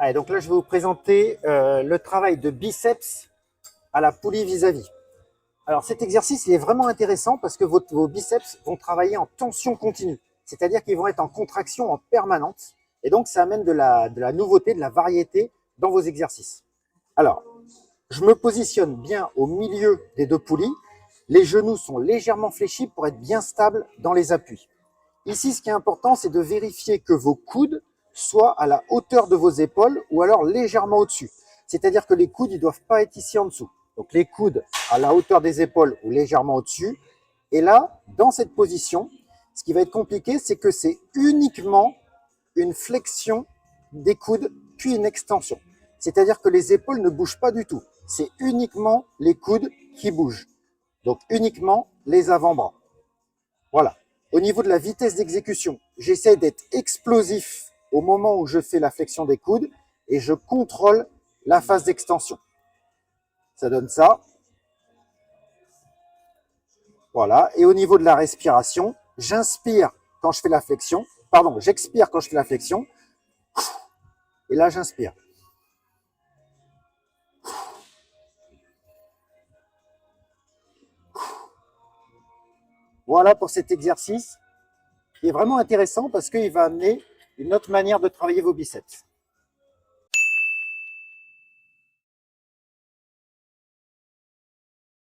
Allez, donc là, je vais vous présenter le travail de biceps à la poulie vis-à-vis. Alors cet exercice, il est vraiment intéressant parce que vos biceps vont travailler en tension continue. C'est-à-dire qu'ils vont être en contraction en permanente. Et donc, ça amène de la nouveauté, de la variété dans vos exercices. Alors, je me positionne bien au milieu des deux poulies. Les genoux sont légèrement fléchis pour être bien stables dans les appuis. Ici, ce qui est important, c'est de vérifier que vos coudes soient à la hauteur de vos épaules ou alors légèrement au-dessus. C'est-à-dire que les coudes, ils ne doivent pas être ici en dessous. Donc les coudes à la hauteur des épaules ou légèrement au-dessus. Et là, dans cette position, ce qui va être compliqué, c'est que c'est uniquement une flexion des coudes, puis une extension. C'est-à-dire que les épaules ne bougent pas du tout. C'est uniquement les coudes qui bougent. Donc uniquement les avant-bras. Voilà. Au niveau de la vitesse d'exécution, j'essaie d'être explosif au moment où je fais la flexion des coudes et je contrôle la phase d'extension. Ça donne ça. Voilà. Et au niveau de la respiration, j'inspire quand je fais la flexion. Pardon, j'expire quand je fais la flexion. Et là, j'inspire. Voilà pour cet exercice qui est vraiment intéressant parce qu'il va amener une autre manière de travailler vos biceps.